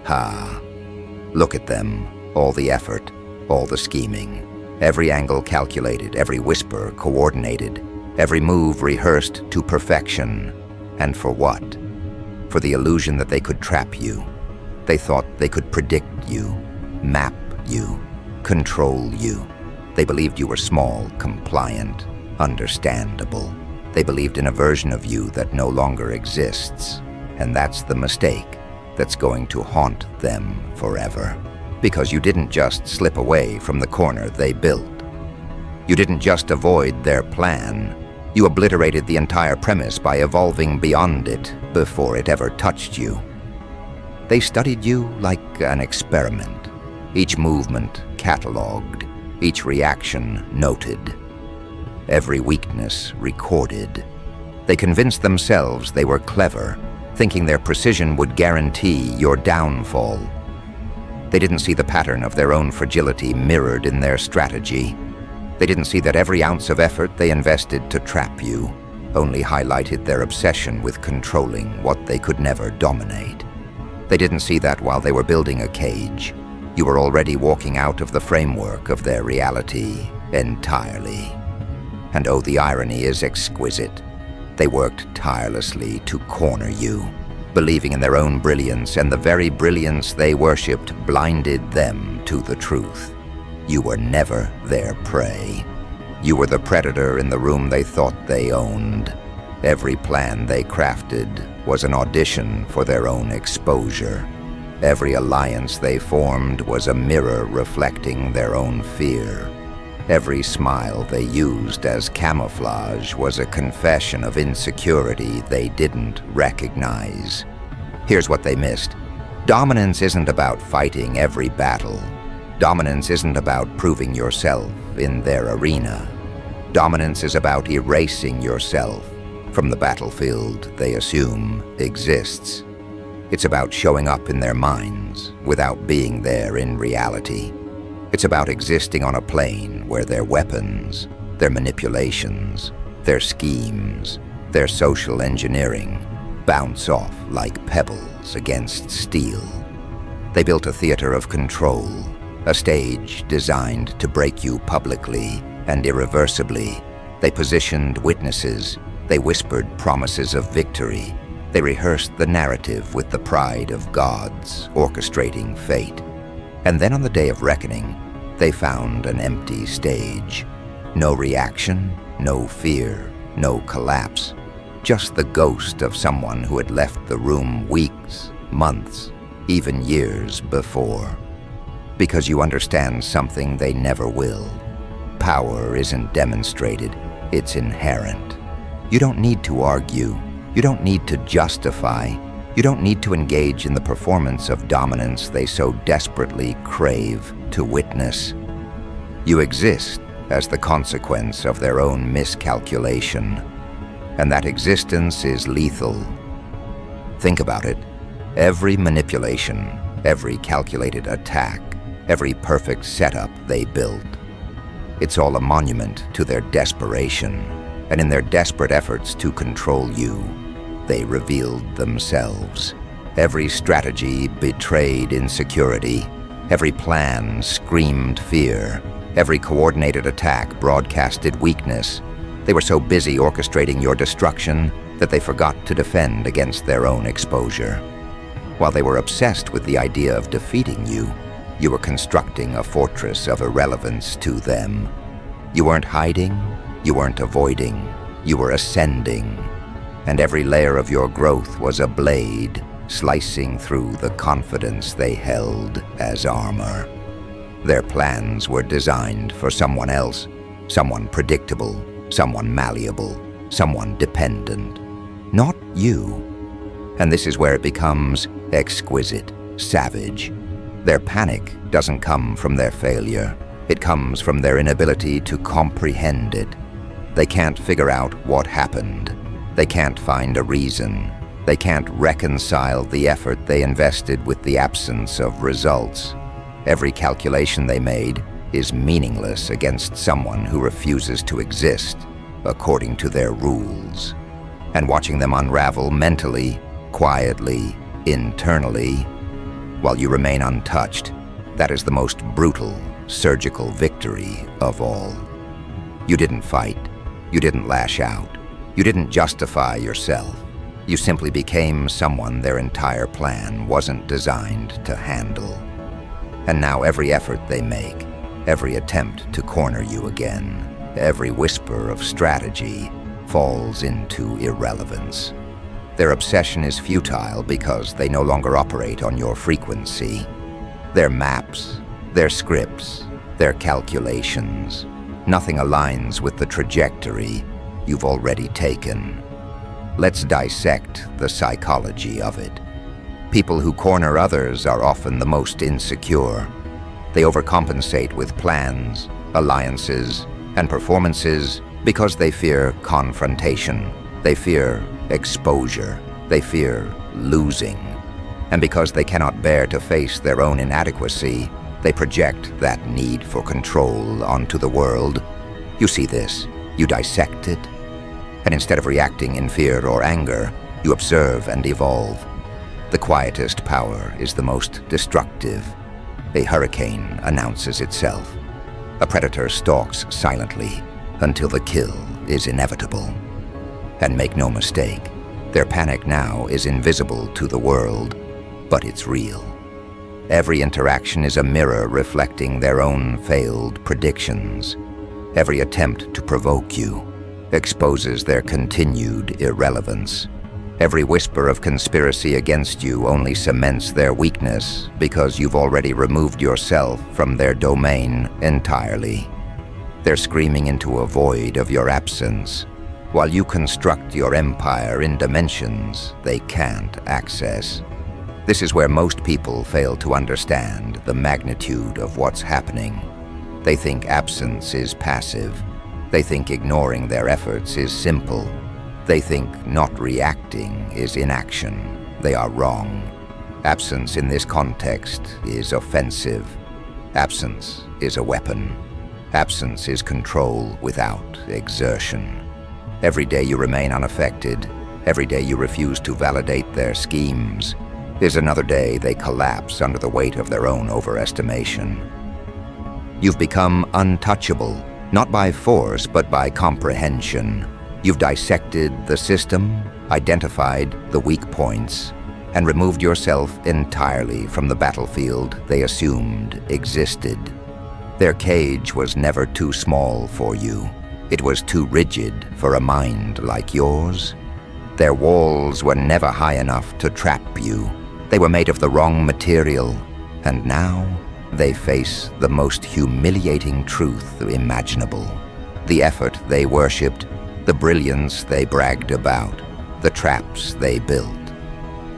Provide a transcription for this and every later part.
Ha! Look at them, all the effort, all the scheming, every angle calculated, every whisper coordinated, every move rehearsed to perfection. And for what? For the illusion that they could trap you. They thought they could predict you, map you, control you. They believed you were small, compliant, understandable. They believed in a version of you that no longer exists. And that's the mistake that's going to haunt them forever. Because you didn't just slip away from the corner they built. You didn't just avoid their plan. You obliterated the entire premise by evolving beyond it before it ever touched you. They studied you like an experiment, each movement catalogued, each reaction noted, every weakness recorded. They convinced themselves they were clever, thinking their precision would guarantee your downfall. They didn't see the pattern of their own fragility mirrored in their strategy. They didn't see that every ounce of effort they invested to trap you only highlighted their obsession with controlling what they could never dominate. They didn't see that while they were building a cage, you were already walking out of the framework of their reality entirely. And oh, the irony is exquisite. They worked tirelessly to corner you, believing in their own brilliance, and the very brilliance they worshipped blinded them to the truth. You were never their prey. You were the predator in the room they thought they owned. Every plan they crafted was an audition for their own exposure. Every alliance they formed was a mirror reflecting their own fear. Every smile they used as camouflage was a confession of insecurity they didn't recognize. Here's what they missed. Dominance isn't about fighting every battle. Dominance isn't about proving yourself in their arena. Dominance is about erasing yourself from the battlefield they assume exists. It's about showing up in their minds without being there in reality. It's about existing on a plane where their weapons, their manipulations, their schemes, their social engineering bounce off like pebbles against steel. They built a theater of control, a stage designed to break you publicly and irreversibly. They positioned witnesses. They whispered promises of victory. They rehearsed the narrative with the pride of gods orchestrating fate. And then on the day of reckoning, they found an empty stage. No reaction, no fear, no collapse. Just the ghost of someone who had left the room weeks, months, even years before. Because you understand something they never will. Power isn't demonstrated, it's inherent. You don't need to argue. You don't need to justify. You don't need to engage in the performance of dominance they so desperately crave to witness. You exist as the consequence of their own miscalculation, and that existence is lethal. Think about it. Every manipulation, every calculated attack, every perfect setup they built, it's all a monument to their desperation, and in their desperate efforts to control you, they revealed themselves. Every strategy betrayed insecurity. Every plan screamed fear. Every coordinated attack broadcasted weakness. They were so busy orchestrating your destruction that they forgot to defend against their own exposure. While they were obsessed with the idea of defeating you, you were constructing a fortress of irrelevance to them. You weren't hiding, you weren't avoiding, you were ascending. And every layer of your growth was a blade slicing through the confidence they held as armor. Their plans were designed for someone else, someone predictable, someone malleable, someone dependent. Not you. And this is where it becomes exquisite, savage. Their panic doesn't come from their failure. It comes from their inability to comprehend it. They can't figure out what happened. They can't find a reason. They can't reconcile the effort they invested with the absence of results. Every calculation they made is meaningless against someone who refuses to exist according to their rules. And watching them unravel mentally, quietly, internally, while you remain untouched, that is the most brutal, surgical victory of all. You didn't fight. You didn't lash out. You didn't justify yourself. You simply became someone their entire plan wasn't designed to handle. And now every effort they make, every attempt to corner you again, every whisper of strategy falls into irrelevance. Their obsession is futile because they no longer operate on your frequency. Their maps, their scripts, their calculations, nothing aligns with the trajectory you've already taken. Let's dissect the psychology of it. People who corner others are often the most insecure. They overcompensate with plans, alliances, and performances because they fear confrontation. They fear exposure. They fear losing. And because they cannot bear to face their own inadequacy, they project that need for control onto the world. You see this, you dissect it, and instead of reacting in fear or anger, you observe and evolve. The quietest power is the most destructive. A hurricane announces itself. A predator stalks silently until the kill is inevitable. And make no mistake, their panic now is invisible to the world, but it's real. Every interaction is a mirror reflecting their own failed predictions. Every attempt to provoke you exposes their continued irrelevance. Every whisper of conspiracy against you only cements their weakness because you've already removed yourself from their domain entirely. They're screaming into a void of your absence, while you construct your empire in dimensions they can't access. This is where most people fail to understand the magnitude of what's happening. They think absence is passive. They think ignoring their efforts is simple. They think not reacting is inaction. They are wrong. Absence in this context is offensive. Absence is a weapon. Absence is control without exertion. Every day you remain unaffected, every day you refuse to validate their schemes, is another day they collapse under the weight of their own overestimation. You've become untouchable, not by force, but by comprehension. You've dissected the system, identified the weak points, and removed yourself entirely from the battlefield they assumed existed. Their cage was never too small for you. It was too rigid for a mind like yours. Their walls were never high enough to trap you. They were made of the wrong material, and now they face the most humiliating truth imaginable. The effort they worshipped, the brilliance they bragged about, the traps they built,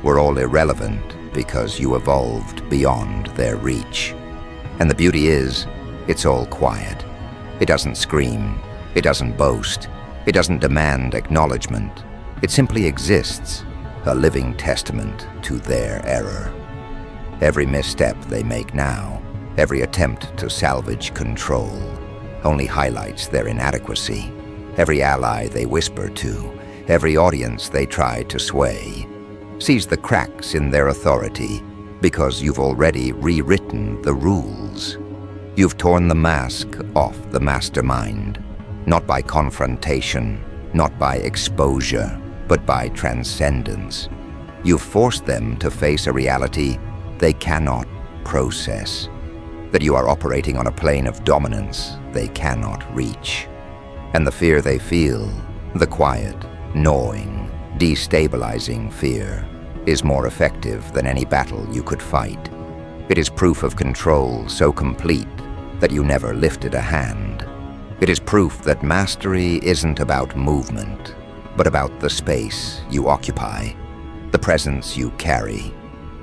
were all irrelevant because you evolved beyond their reach. And the beauty is, it's all quiet. It doesn't scream. It doesn't boast. It doesn't demand acknowledgement. It simply exists, a living testament to their error. Every misstep they make now, every attempt to salvage control, only highlights their inadequacy. Every ally they whisper to, every audience they try to sway, sees the cracks in their authority because you've already rewritten the rules. You've torn the mask off the mastermind, not by confrontation, not by exposure, but by transcendence. You've forced them to face a reality they cannot process, that you are operating on a plane of dominance they cannot reach. And the fear they feel, the quiet, gnawing, destabilizing fear, is more effective than any battle you could fight. It is proof of control so complete that you never lifted a hand. It is proof that mastery isn't about movement, but about the space you occupy, the presence you carry,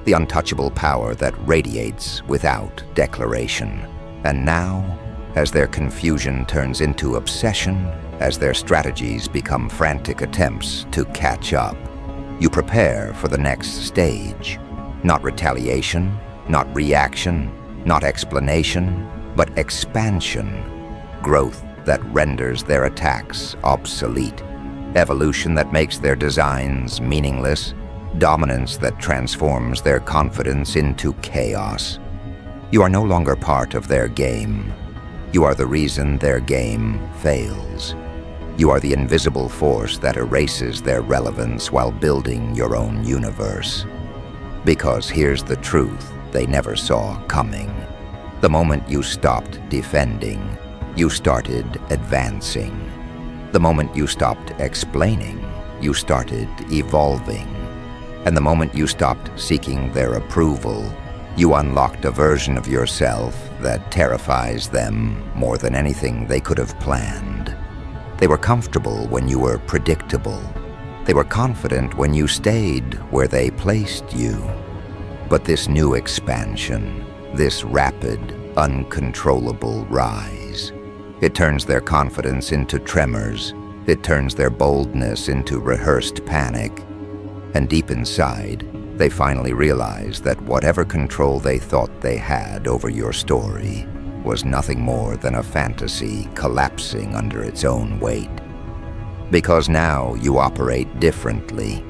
the untouchable power that radiates without declaration. And now, as their confusion turns into obsession, as their strategies become frantic attempts to catch up, you prepare for the next stage. Not retaliation, not reaction, not explanation, but expansion. Growth that renders their attacks obsolete. Evolution that makes their designs meaningless. dominance that transforms their confidence into chaos. You are no longer part of their game. You are the reason their game fails. You are the invisible force that erases their relevance while building your own universe. Because here's the truth they never saw coming. The moment you stopped defending, you started advancing. The moment you stopped explaining, you started evolving. And the moment you stopped seeking their approval, you unlocked a version of yourself that terrifies them more than anything they could have planned. They were comfortable when you were predictable. They were confident when you stayed where they placed you. But this new expansion, this rapid, uncontrollable rise, it turns their confidence into tremors. It turns their boldness into rehearsed panic. And deep inside, they finally realize that whatever control they thought they had over your story was nothing more than a fantasy collapsing under its own weight. Because now you operate differently.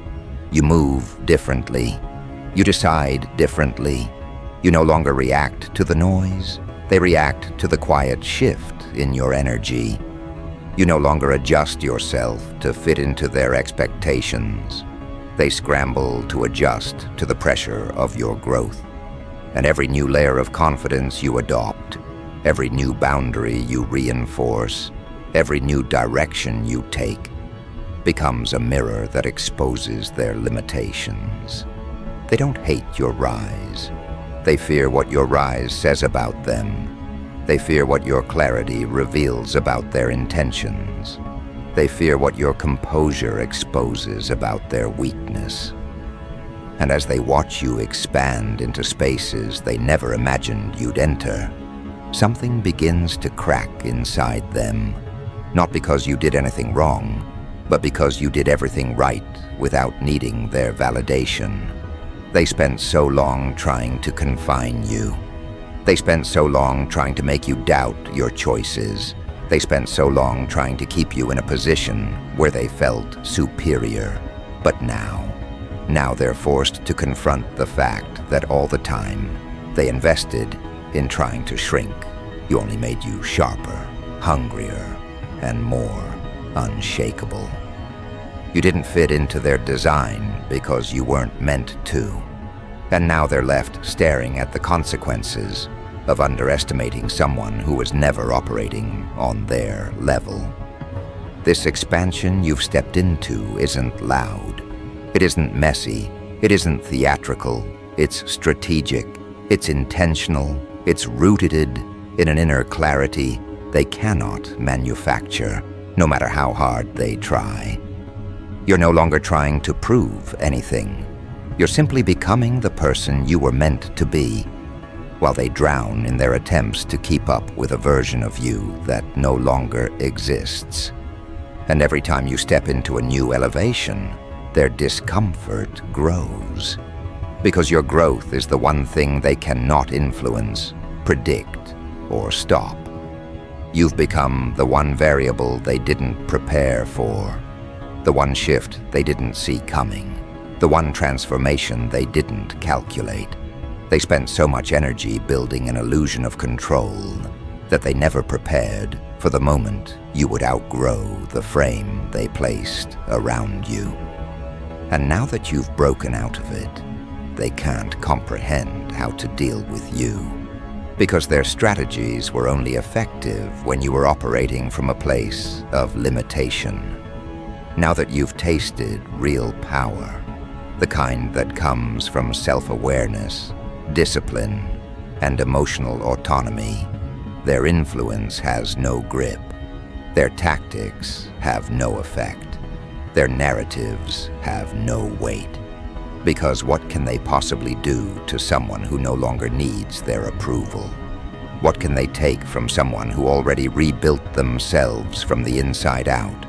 You move differently. You decide differently. You no longer react to the noise. They react to the quiet shift in your energy. You no longer adjust yourself to fit into their expectations. They scramble to adjust to the pressure of your growth. And every new layer of confidence you adopt, every new boundary you reinforce, every new direction you take, becomes a mirror that exposes their limitations. They don't hate your rise. They fear what your rise says about them. They fear what your clarity reveals about their intentions. They fear what your composure exposes about their weakness. And as they watch you expand into spaces they never imagined you'd enter, something begins to crack inside them, not because you did anything wrong, but because you did everything right without needing their validation. They spent so long trying to confine you. They spent so long trying to make you doubt your choices. They spent so long trying to keep you in a position where they felt superior. But now they're forced to confront the fact that all the time they invested in trying to shrink, you only made you sharper, hungrier, and more unshakable. You didn't fit into their design because you weren't meant to. And now they're left staring at the consequences of underestimating someone who was never operating on their level. This expansion you've stepped into isn't loud. It isn't messy. It isn't theatrical. It's strategic. It's intentional. It's rooted in an inner clarity they cannot manufacture, no matter how hard they try. You're no longer trying to prove anything. You're simply becoming the person you were meant to be, while they drown in their attempts to keep up with a version of you that no longer exists. And every time you step into a new elevation, their discomfort grows. Because your growth is the one thing they cannot influence, predict, or stop. You've become the one variable they didn't prepare for, the one shift they didn't see coming, the one transformation they didn't calculate. They spent so much energy building an illusion of control that they never prepared for the moment you would outgrow the frame they placed around you. And now that you've broken out of it, they can't comprehend how to deal with you, because their strategies were only effective when you were operating from a place of limitation. Now that you've tasted real power, the kind that comes from self-awareness, discipline, and emotional autonomy, their influence has no grip. Their tactics have no effect. Their narratives have no weight. Because what can they possibly do to someone who no longer needs their approval? What can they take from someone who already rebuilt themselves from the inside out?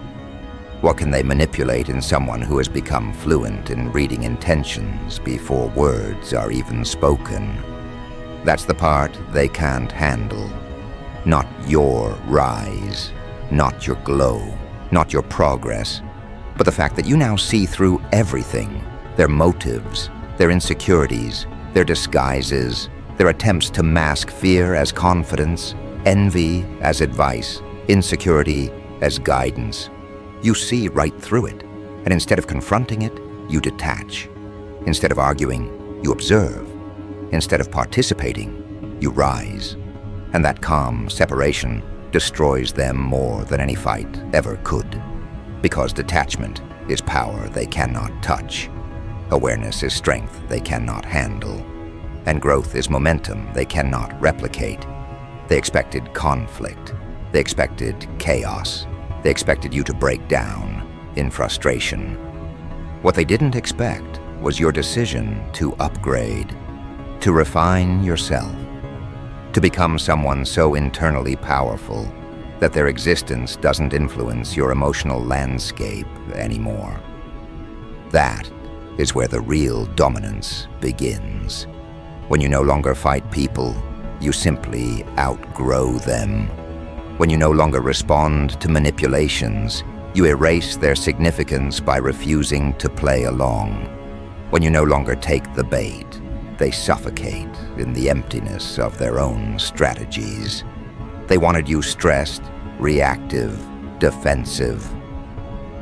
What can they manipulate in someone who has become fluent in reading intentions before words are even spoken? That's the part they can't handle. Not your rise, not your glow, not your progress, but the fact that you now see through everything their motives, their insecurities, their disguises, their attempts to mask fear as confidence, envy as advice, insecurity as guidance. You see right through it, and instead of confronting it, you detach. Instead of arguing, you observe. Instead of participating, you rise. And that calm separation destroys them more than any fight ever could. Because detachment is power they cannot touch. Awareness is strength they cannot handle. And growth is momentum they cannot replicate. They expected conflict. They expected chaos. They expected you to break down in frustration. What they didn't expect was your decision to upgrade, to refine yourself, to become someone so internally powerful that their existence doesn't influence your emotional landscape anymore. That is where the real dominance begins. When you no longer fight people, you simply outgrow them. When you no longer respond to manipulations, you erase their significance by refusing to play along. When you no longer take the bait, they suffocate in the emptiness of their own strategies. They wanted you stressed, reactive, defensive.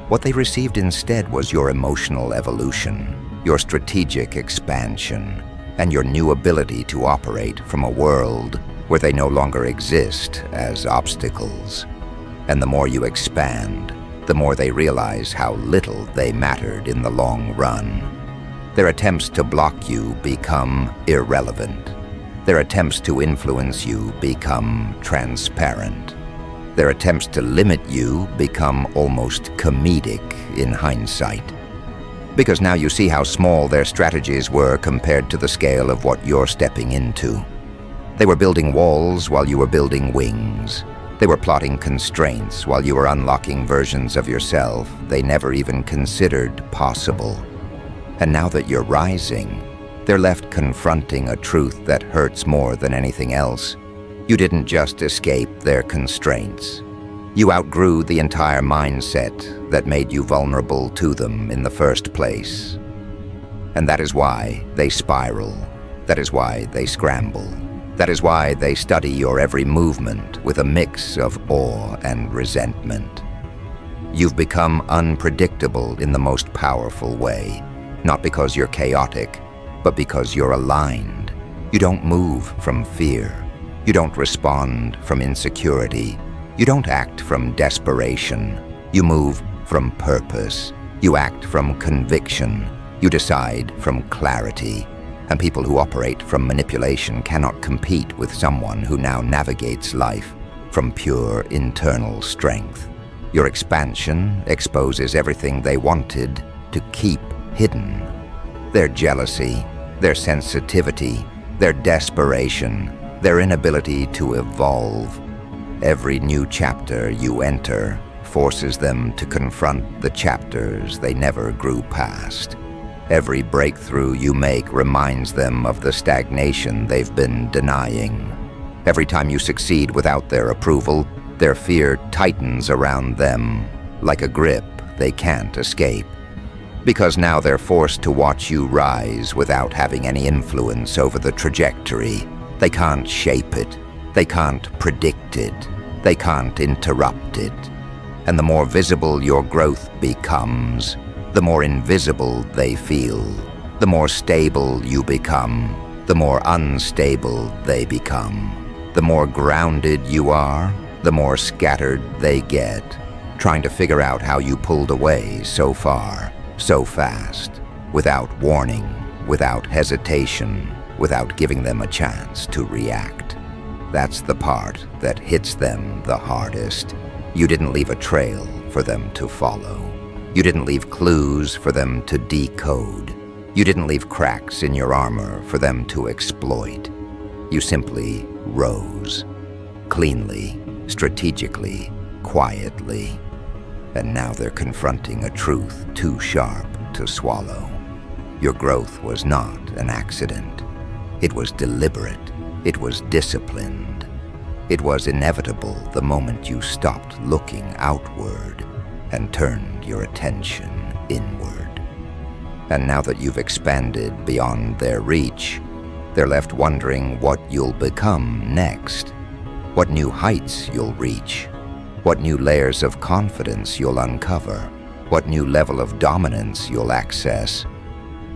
What they received instead was your emotional evolution, your strategic expansion, and your new ability to operate from a world where they no longer exist as obstacles. And the more you expand, the more they realize how little they mattered in the long run. Their attempts to block you become irrelevant. Their attempts to influence you become transparent. Their attempts to limit you become almost comedic in hindsight. Because now you see how small their strategies were compared to the scale of what you're stepping into. They were building walls while you were building wings. They were plotting constraints while you were unlocking versions of yourself they never even considered possible. And now that you're rising, they're left confronting a truth that hurts more than anything else. You didn't just escape their constraints. You outgrew the entire mindset that made you vulnerable to them in the first place. And that is why they spiral. That is why they scramble. That is why they study your every movement with a mix of awe and resentment. You've become unpredictable in the most powerful way, not because you're chaotic, but because you're aligned. You don't move from fear. You don't respond from insecurity. You don't act from desperation. You move from purpose. You act from conviction. You decide from clarity. And people who operate from manipulation cannot compete with someone who now navigates life from pure internal strength. Your expansion exposes everything they wanted to keep hidden. Their jealousy, their sensitivity, their desperation, their inability to evolve. Every new chapter you enter forces them to confront the chapters they never grew past. Every breakthrough you make reminds them of the stagnation they've been denying. Every time you succeed without their approval, their fear tightens around them like a grip they can't escape. Because now they're forced to watch you rise without having any influence over the trajectory. They can't shape it. They can't predict it. They can't interrupt it. And the more visible your growth becomes, the more invisible they feel. The more stable you become, the more unstable they become. The more grounded you are, the more scattered they get, trying to figure out how you pulled away so far, so fast, without warning, without hesitation, without giving them a chance to react. That's the part that hits them the hardest. You didn't leave a trail for them to follow. You didn't leave clues for them to decode. You didn't leave cracks in your armor for them to exploit. You simply rose, cleanly, strategically, quietly. And now they're confronting a truth too sharp to swallow. Your growth was not an accident. It was deliberate. It was disciplined. It was inevitable the moment you stopped looking outward and turned your attention inward. And now that you've expanded beyond their reach, they're left wondering what you'll become next, what new heights you'll reach, what new layers of confidence you'll uncover, what new level of dominance you'll access.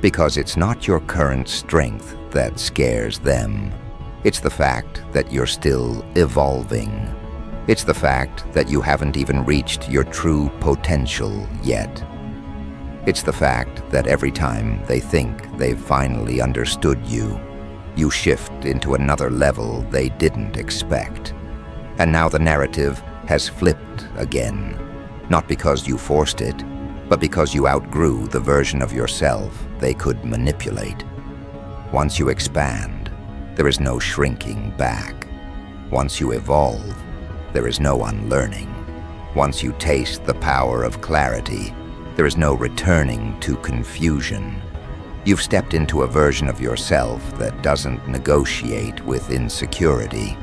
Because it's not your current strength that scares them. It's the fact that you're still evolving. It's the fact that you haven't even reached your true potential yet. It's the fact that every time they think they've finally understood you, you shift into another level they didn't expect. And now the narrative has flipped again, not because you forced it, but because you outgrew the version of yourself they could manipulate. Once you expand, there is no shrinking back. Once you evolve, there is no unlearning. Once you taste the power of clarity, there is no returning to confusion. You've stepped into a version of yourself that doesn't negotiate with insecurity.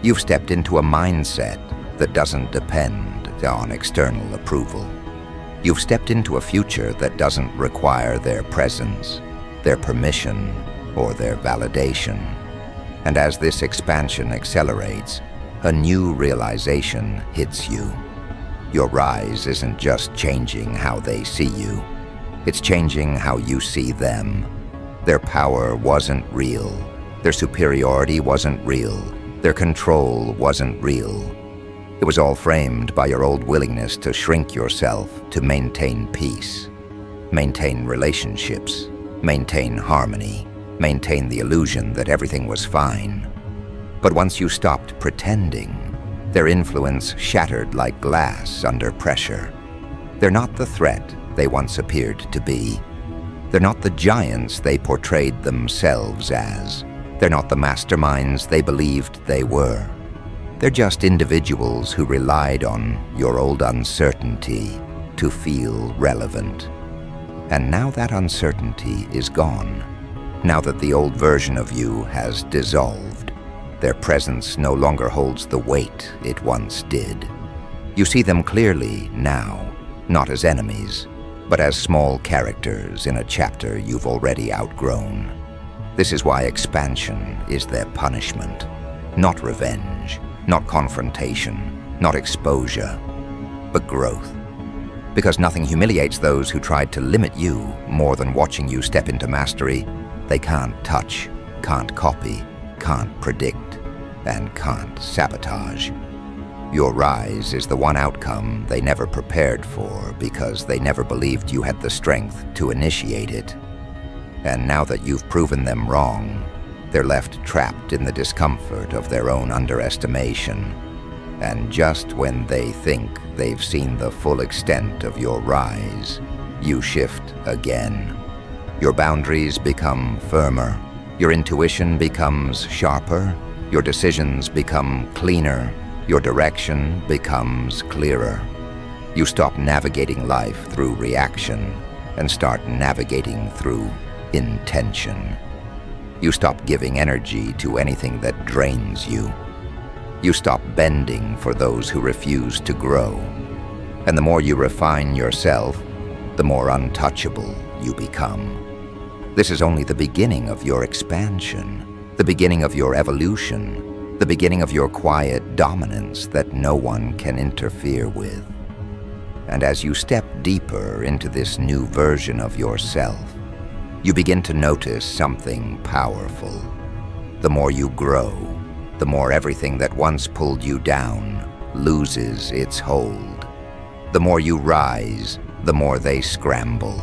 You've stepped into a mindset that doesn't depend on external approval. You've stepped into a future that doesn't require their presence, their permission, or their validation. And as this expansion accelerates, a new realization hits you. Your rise isn't just changing how they see you. It's changing how you see them. Their power wasn't real. Their superiority wasn't real. Their control wasn't real. It was all framed by your old willingness to shrink yourself to maintain peace, maintain relationships, maintain harmony, maintain the illusion that everything was fine. But once you stopped pretending, their influence shattered like glass under pressure. They're not the threat they once appeared to be. They're not the giants they portrayed themselves as. They're not the masterminds they believed they were. They're just individuals who relied on your old uncertainty to feel relevant. And now that uncertainty is gone. Now that the old version of you has dissolved, their presence no longer holds the weight it once did. You see them clearly now, not as enemies, but as small characters in a chapter you've already outgrown. This is why expansion is their punishment, not revenge, not confrontation, not exposure, but growth. Because nothing humiliates those who tried to limit you more than watching you step into mastery. They can't touch, can't copy, can't predict, and can't sabotage. Your rise is the one outcome they never prepared for because they never believed you had the strength to initiate it. And now that you've proven them wrong, they're left trapped in the discomfort of their own underestimation. And just when they think they've seen the full extent of your rise, you shift again. Your boundaries become firmer, your intuition becomes sharper, your decisions become cleaner, your direction becomes clearer. You stop navigating life through reaction and start navigating through intention. You stop giving energy to anything that drains you. You stop bending for those who refuse to grow. And the more you refine yourself, the more untouchable you become. This is only the beginning of your expansion, the beginning of your evolution, the beginning of your quiet dominance that no one can interfere with. And as you step deeper into this new version of yourself, you begin to notice something powerful. The more you grow, the more everything that once pulled you down loses its hold. The more you rise, the more they scramble.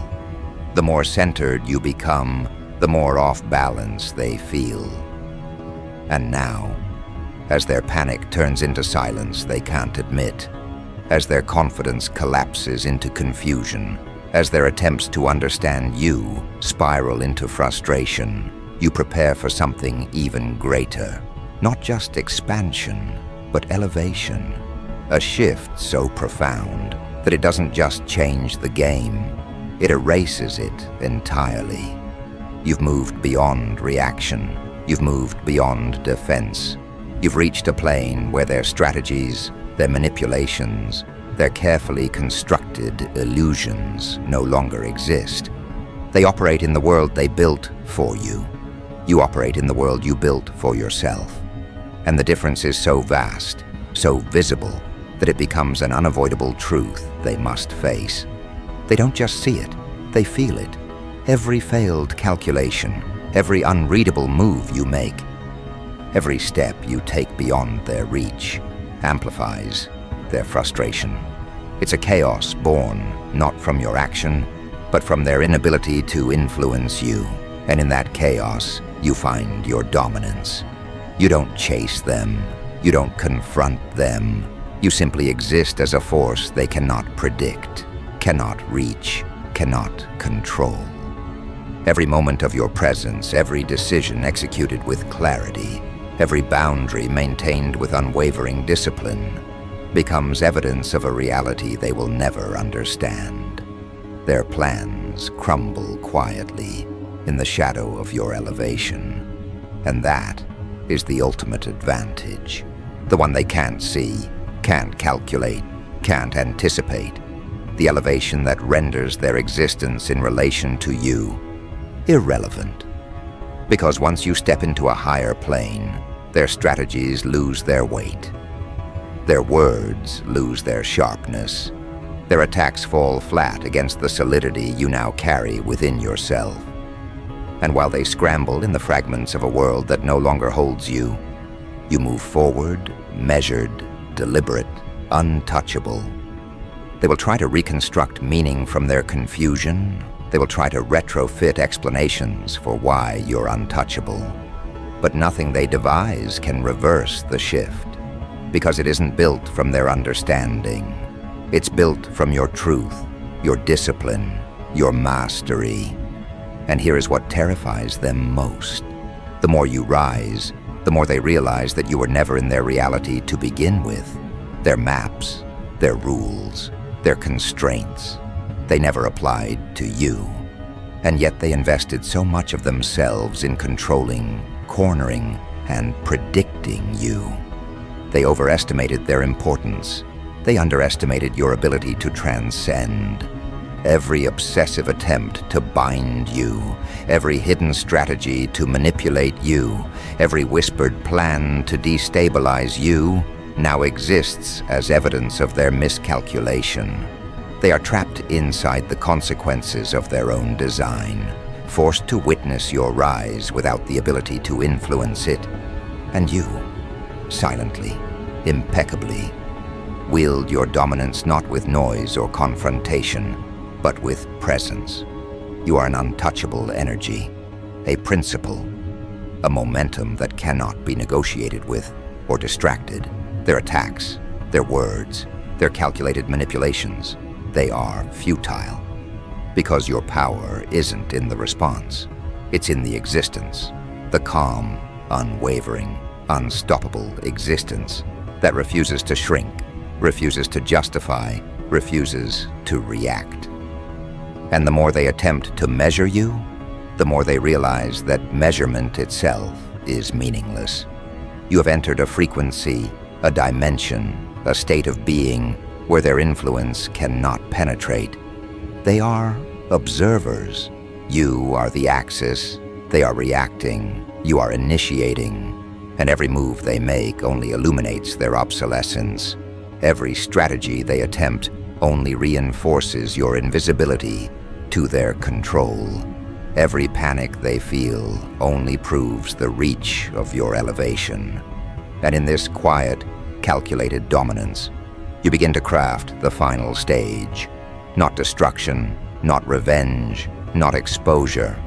The more centered you become, the more off balance they feel. And now, as their panic turns into silence they can't admit, as their confidence collapses into confusion, as their attempts to understand you spiral into frustration, you prepare for something even greater. Not just expansion, but elevation. A shift so profound that it doesn't just change the game, it erases it entirely. You've moved beyond reaction. You've moved beyond defense. You've reached a plane where their strategies, their manipulations, their carefully constructed illusions no longer exist. They operate in the world they built for you. You operate in the world you built for yourself. And the difference is so vast, so visible, that it becomes an unavoidable truth they must face. They don't just see it, they feel it. Every failed calculation, every unreadable move you make, every step you take beyond their reach, amplifies their frustration. It's a chaos born not from your action, but from their inability to influence you. And in that chaos, you find your dominance. You don't chase them. You don't confront them. You simply exist as a force they cannot predict, cannot reach, cannot control. Every moment of your presence, every decision executed with clarity, every boundary maintained with unwavering discipline, becomes evidence of a reality they will never understand. Their plans crumble quietly in the shadow of your elevation. And that is the ultimate advantage. The one they can't see, can't calculate, can't anticipate. The elevation that renders their existence in relation to you irrelevant. Because once you step into a higher plane, their strategies lose their weight. Their words lose their sharpness. Their attacks fall flat against the solidity you now carry within yourself. And while they scramble in the fragments of a world that no longer holds you, you move forward, measured, deliberate, untouchable. They will try to reconstruct meaning from their confusion. They will try to retrofit explanations for why you're untouchable. But nothing they devise can reverse the shift, because it isn't built from their understanding. It's built from your truth, your discipline, your mastery. And here is what terrifies them most. The more you rise, the more they realize that you were never in their reality to begin with. Their maps, their rules, their constraints, they never applied to you. And yet they invested so much of themselves in controlling, cornering, and predicting you. They overestimated their importance. They underestimated your ability to transcend. Every obsessive attempt to bind you, every hidden strategy to manipulate you, every whispered plan to destabilize you, now exists as evidence of their miscalculation. They are trapped inside the consequences of their own design, forced to witness your rise without the ability to influence it. And you, silently, impeccably, wield your dominance not with noise or confrontation, but with presence. You are an untouchable energy, a principle, a momentum that cannot be negotiated with or distracted. Their attacks, their words, their calculated manipulations, they are futile. Because your power isn't in the response, it's in the existence, the calm, unwavering, unstoppable existence that refuses to shrink, refuses to justify, refuses to react. And the more they attempt to measure you, the more they realize that measurement itself is meaningless. You have entered a frequency, a dimension, a state of being where their influence cannot penetrate. They are observers. You are the axis. They are reacting. You are initiating. And every move they make only illuminates their obsolescence. Every strategy they attempt only reinforces your invisibility to their control. Every panic they feel only proves the reach of your elevation. And in this quiet, calculated dominance, you begin to craft the final stage. Not destruction, not revenge, not exposure,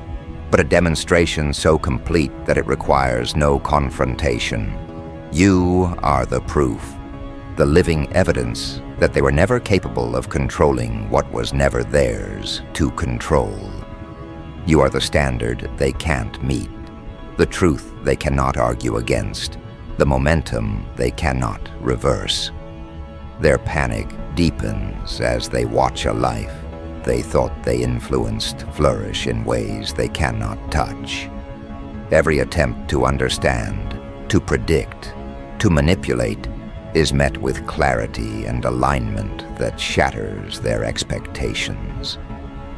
but a demonstration so complete that it requires no confrontation. You are the proof, the living evidence that they were never capable of controlling what was never theirs to control. You are the standard they can't meet, the truth they cannot argue against, the momentum they cannot reverse. Their panic deepens as they watch a life they thought they influenced flourish in ways they cannot touch. Every attempt to understand, to predict, to manipulate is met with clarity and alignment that shatters their expectations.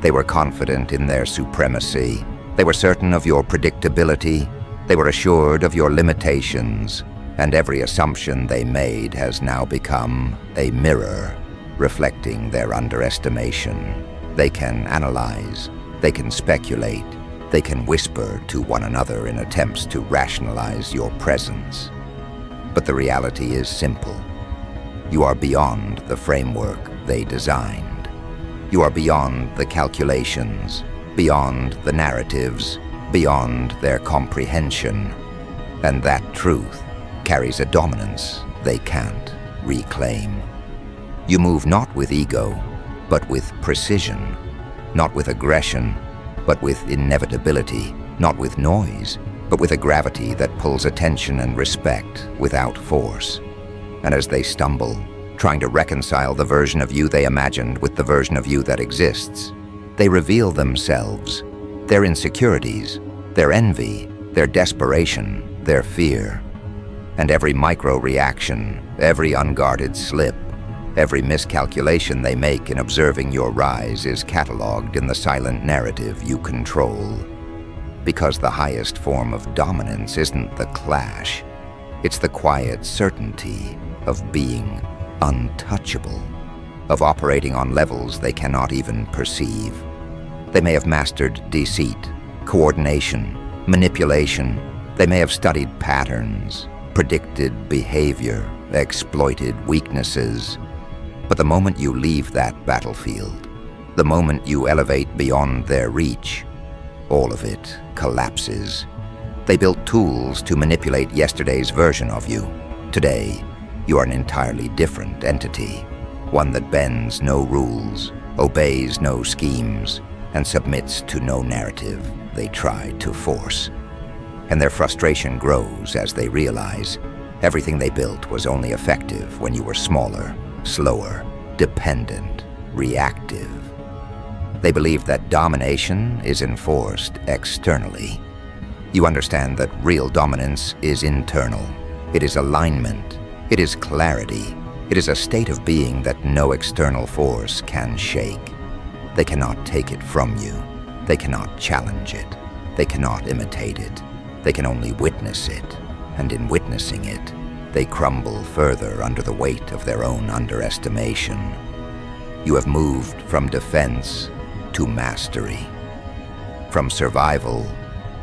They were confident in their supremacy. They were certain of your predictability. They were assured of your limitations. And every assumption they made has now become a mirror, reflecting their underestimation. They can analyze. They can speculate. They can whisper to one another in attempts to rationalize your presence. But the reality is simple. You are beyond the framework they designed. You are beyond the calculations, beyond the narratives, beyond their comprehension. And that truth carries a dominance they can't reclaim. You move not with ego, but with precision, not with aggression, but with inevitability, not with noise, but with a gravity that pulls attention and respect without force. And as they stumble, trying to reconcile the version of you they imagined with the version of you that exists, they reveal themselves, their insecurities, their envy, their desperation, their fear. And every micro-reaction, every unguarded slip, every miscalculation they make in observing your rise is catalogued in the silent narrative you control. Because the highest form of dominance isn't the clash, it's the quiet certainty of being untouchable, of operating on levels they cannot even perceive. They may have mastered deceit, coordination, manipulation. They may have studied patterns, predicted behavior, exploited weaknesses. But the moment you leave that battlefield, the moment you elevate beyond their reach, all of it collapses. They built tools to manipulate yesterday's version of you. Today, you are an entirely different entity, one that bends no rules, obeys no schemes, and submits to no narrative they try to force. And their frustration grows as they realize everything they built was only effective when you were smaller, slower, dependent, reactive. They believe that domination is enforced externally. You understand that real dominance is internal. It is alignment. It is clarity. It is a state of being that no external force can shake. They cannot take it from you. They cannot challenge it. They cannot imitate it. They can only witness it. And in witnessing it, they crumble further under the weight of their own underestimation. You have moved from defense to mastery, from survival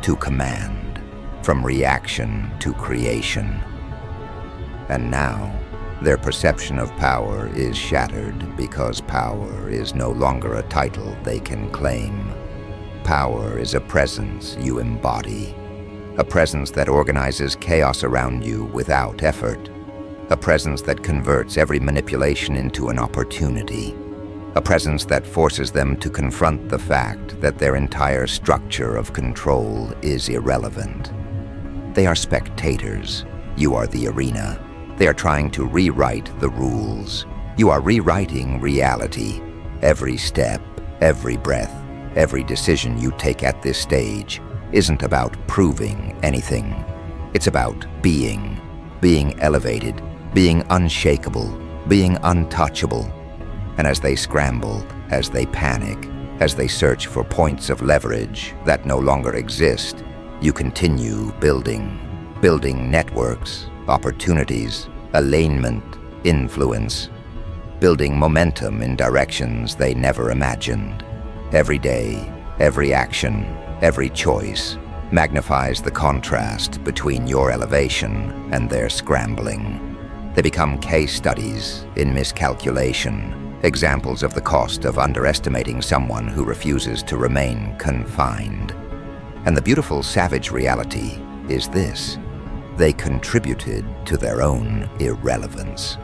to command, from reaction to creation. And now, their perception of power is shattered because power is no longer a title they can claim. Power is a presence you embody, a presence that organizes chaos around you without effort, a presence that converts every manipulation into an opportunity, a presence that forces them to confront the fact that their entire structure of control is irrelevant. They are spectators. You are the arena. They are trying to rewrite the rules. You are rewriting reality. Every step, every breath, every decision you take at this stage isn't about proving anything. It's about being elevated, being unshakable, being untouchable. And as they scramble, as they panic, as they search for points of leverage that no longer exist, you continue building networks, opportunities, alignment, influence, building momentum in directions they never imagined. Every day, every action, every choice magnifies the contrast between your elevation and their scrambling. They become case studies in miscalculation, examples of the cost of underestimating someone who refuses to remain confined. And the beautiful savage reality is this: they contributed to their own irrelevance.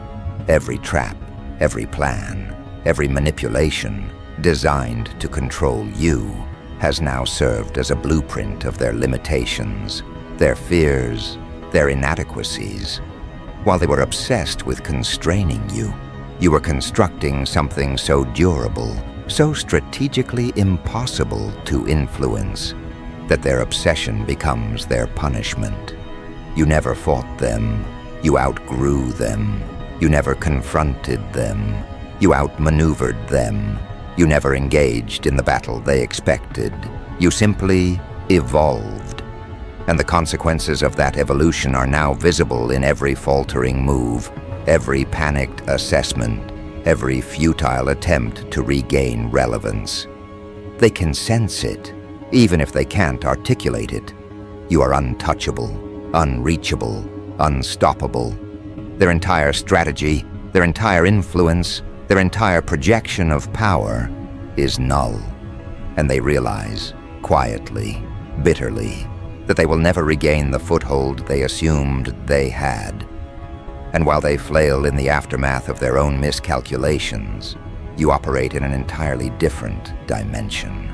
Every trap, every plan, every manipulation designed to control you has now served as a blueprint of their limitations, their fears, their inadequacies. While they were obsessed with constraining you, you were constructing something so durable, so strategically impossible to influence, that their obsession becomes their punishment. You never fought them. You outgrew them. You never confronted them. You outmaneuvered them. You never engaged in the battle they expected. You simply evolved. And the consequences of that evolution are now visible in every faltering move, every panicked assessment, every futile attempt to regain relevance. They can sense it, even if they can't articulate it. You are untouchable, unreachable, unstoppable. Their entire strategy, their entire influence, their entire projection of power is null. And they realize, quietly, bitterly, that they will never regain the foothold they assumed they had. And while they flail in the aftermath of their own miscalculations, you operate in an entirely different dimension.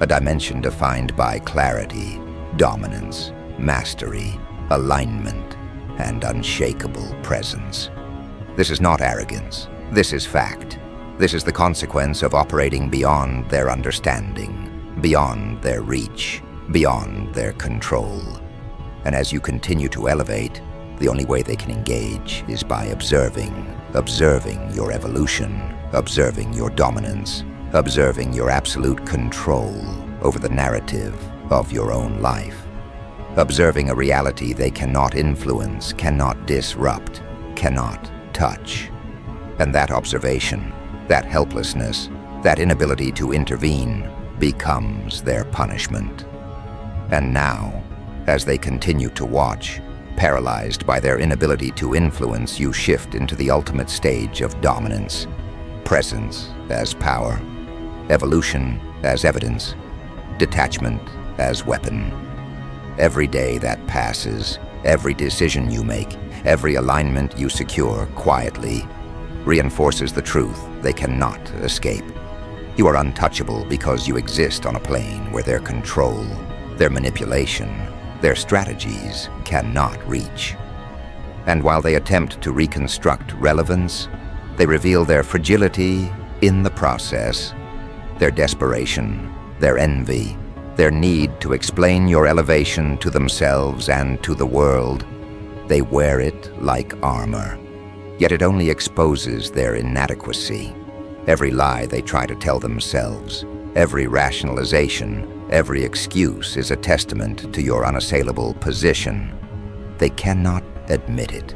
A dimension defined by clarity, dominance, mastery, alignment, and unshakable presence. This is not arrogance. This is fact. This is the consequence of operating beyond their understanding, beyond their reach, beyond their control. And as you continue to elevate, the only way they can engage is by observing your evolution, observing your dominance, observing your absolute control over the narrative of your own life, observing a reality they cannot influence, cannot disrupt, cannot touch. And that observation, that helplessness, that inability to intervene becomes their punishment. And now, as they continue to watch, paralyzed by their inability to influence, you shift into the ultimate stage of dominance. Presence as power, evolution as evidence, detachment as weapon. Every day that passes, every decision you make, every alignment you secure quietly, reinforces the truth they cannot escape. You are untouchable because you exist on a plane where their control, their manipulation, their strategies cannot reach. And while they attempt to reconstruct relevance, they reveal their fragility in the process, their desperation, their envy, their need to explain your elevation to themselves and to the world. They wear it like armor, yet it only exposes their inadequacy. Every lie they try to tell themselves, every rationalization, every excuse is a testament to your unassailable position. They cannot admit it.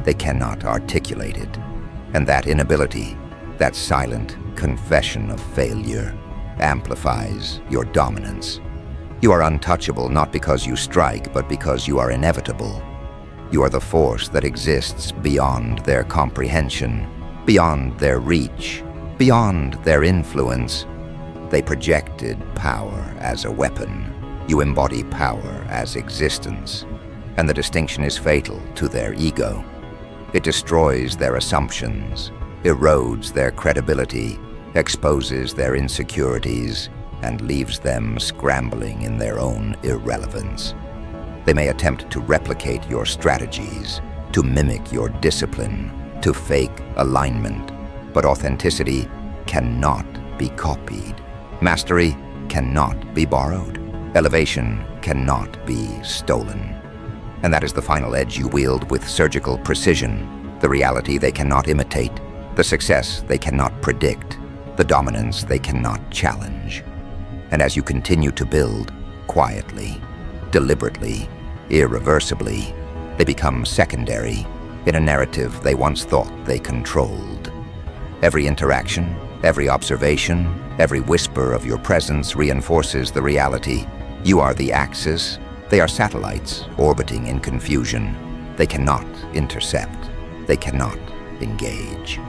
They cannot articulate it. And that inability, that silent confession of failure, amplifies your dominance. You are untouchable not because you strike, but because you are inevitable. You are the force that exists beyond their comprehension, beyond their reach, beyond their influence. They projected power as a weapon. You embody power as existence. And the distinction is fatal to their ego. It destroys their assumptions, erodes their credibility, exposes their insecurities, and leaves them scrambling in their own irrelevance. They may attempt to replicate your strategies, to mimic your discipline, to fake alignment, but authenticity cannot be copied. Mastery cannot be borrowed. Elevation cannot be stolen. And that is the final edge you wield with surgical precision, the reality they cannot imitate, the success they cannot predict, the dominance they cannot challenge. And as you continue to build, quietly, deliberately, irreversibly, they become secondary in a narrative they once thought they controlled. Every interaction, every observation, every whisper of your presence reinforces the reality. You are the axis. They are satellites orbiting in confusion. They cannot intercept. They cannot engage.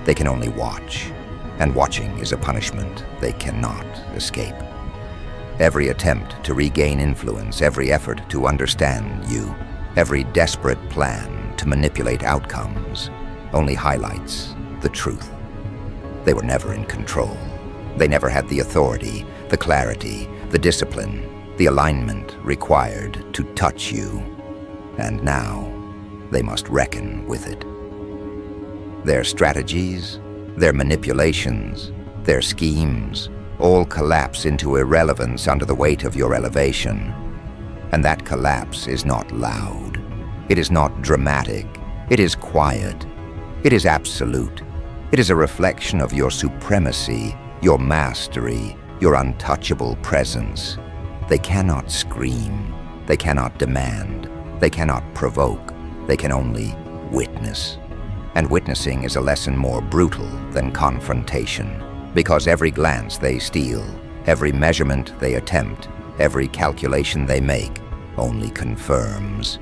They can only watch. And watching is a punishment they cannot escape. Every attempt to regain influence, every effort to understand you, every desperate plan to manipulate outcomes only highlights the truth. They were never in control. They never had the authority, the clarity, the discipline, the alignment required to touch you. And now, they must reckon with it. Their strategies, their manipulations, their schemes, all collapse into irrelevance under the weight of your elevation. And that collapse is not loud. It is not dramatic. It is quiet. It is absolute. It is a reflection of your supremacy, your mastery, your untouchable presence. They cannot scream, they cannot demand, they cannot provoke, they can only witness. And witnessing is a lesson more brutal than confrontation, because every glance they steal, every measurement they attempt, every calculation they make only confirms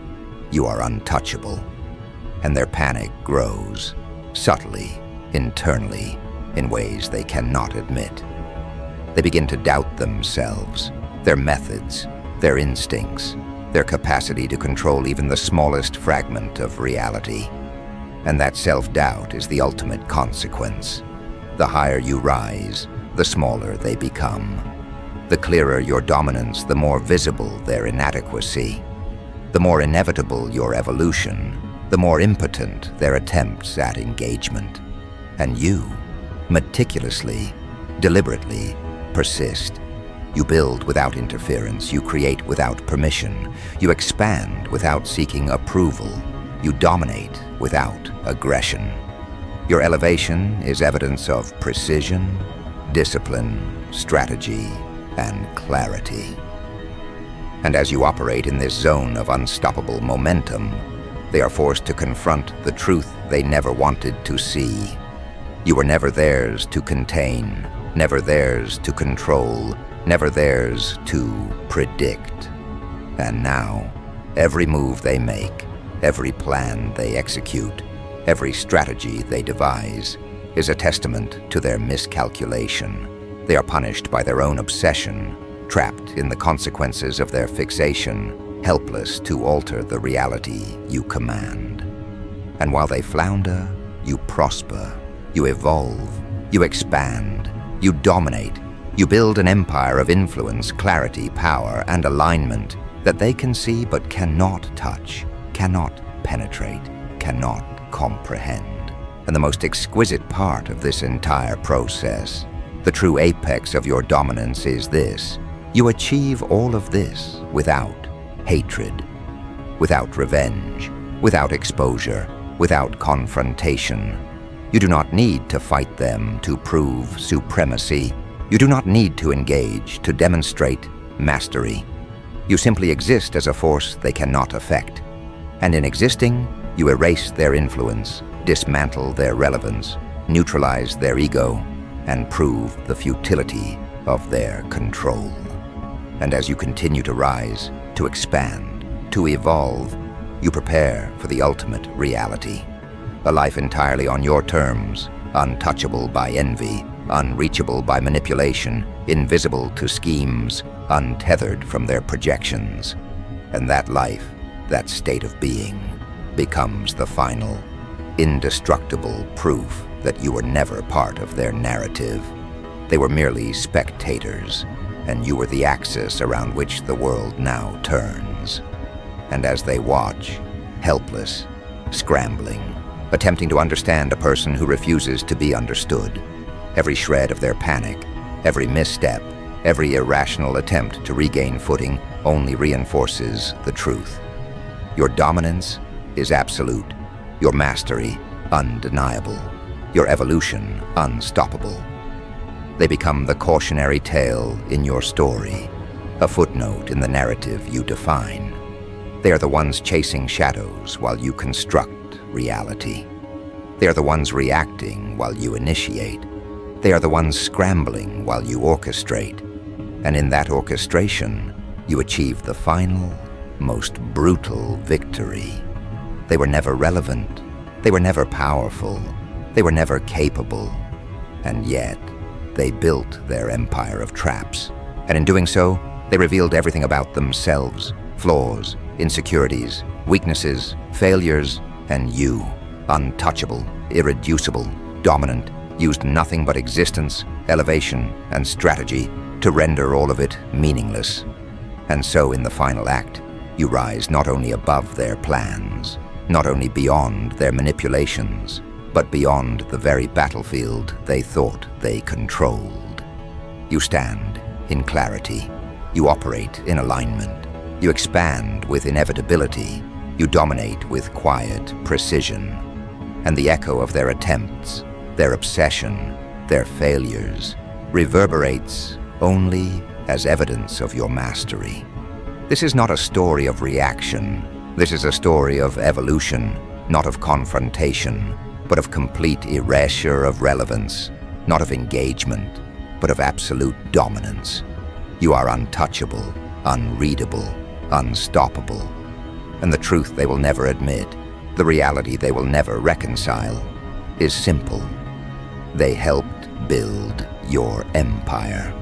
you are untouchable. And their panic grows, subtly, internally, in ways they cannot admit. They begin to doubt themselves, their methods, their instincts, their capacity to control even the smallest fragment of reality. And that self-doubt is the ultimate consequence. The higher you rise, the smaller they become. The clearer your dominance, the more visible their inadequacy. The more inevitable your evolution, the more impotent their attempts at engagement. And you, meticulously, deliberately, persist. You build without interference, you create without permission, you expand without seeking approval, you dominate without aggression. Your elevation is evidence of precision, discipline, strategy, and clarity. And as you operate in this zone of unstoppable momentum, they are forced to confront the truth they never wanted to see. You were never theirs to contain, never theirs to control, never theirs to predict. And now, every move they make, every plan they execute, every strategy they devise is a testament to their miscalculation. They are punished by their own obsession, trapped in the consequences of their fixation, helpless to alter the reality you command. And while they flounder, you prosper, you evolve, you expand, you dominate, you build an empire of influence, clarity, power, and alignment that they can see but cannot touch, cannot penetrate, cannot comprehend. And the most exquisite part of this entire process, the true apex of your dominance, is this: you achieve all of this without hatred, without revenge, without exposure, without confrontation. You do not need to fight them to prove supremacy. You do not need to engage to demonstrate mastery. You simply exist as a force they cannot affect. And in existing, you erase their influence, dismantle their relevance, neutralize their ego, and prove the futility of their control. And as you continue to rise, to expand, to evolve, you prepare for the ultimate reality. A life entirely on your terms, untouchable by envy, unreachable by manipulation, invisible to schemes, untethered from their projections. And that life, that state of being, becomes the final, indestructible proof that you were never part of their narrative. They were merely spectators, and you were the axis around which the world now turns. And as they watch, helpless, scrambling, attempting to understand a person who refuses to be understood, every shred of their panic, every misstep, every irrational attempt to regain footing only reinforces the truth. Your dominance is absolute, your mastery undeniable, your evolution unstoppable. They become the cautionary tale in your story, a footnote in the narrative you define. They are the ones chasing shadows while you construct reality. They are the ones reacting while you initiate. They are the ones scrambling while you orchestrate. And in that orchestration, you achieve the final, most brutal victory. They were never relevant. They were never powerful. They were never capable. And yet, they built their empire of traps. And in doing so, they revealed everything about themselves: flaws, insecurities, weaknesses, failures, and you, untouchable, irreducible, dominant, used nothing but existence, elevation, and strategy to render all of it meaningless. And so in the final act, you rise not only above their plans, not only beyond their manipulations, but beyond the very battlefield they thought they controlled. You stand in clarity. You operate in alignment. You expand with inevitability. You dominate with quiet precision. And the echo of their attempts, their obsession, their failures, reverberates only as evidence of your mastery. This is not a story of reaction. This is a story of evolution, not of confrontation, but of complete erasure of relevance, not of engagement, but of absolute dominance. You are untouchable, unreadable, unstoppable. And the truth they will never admit, the reality they will never reconcile, is simple. They helped build your empire.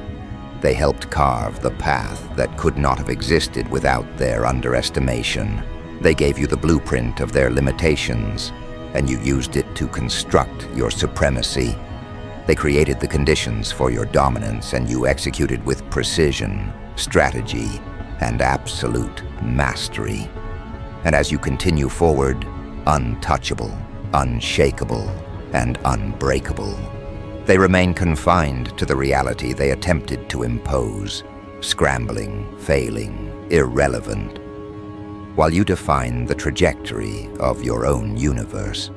They helped carve the path that could not have existed without their underestimation. They gave you the blueprint of their limitations, and you used it to construct your supremacy. They created the conditions for your dominance, and you executed with precision, strategy, and absolute mastery. And as you continue forward, untouchable, unshakable, and unbreakable, they remain confined to the reality they attempted to impose, scrambling, failing, irrelevant, while you define the trajectory of your own universe.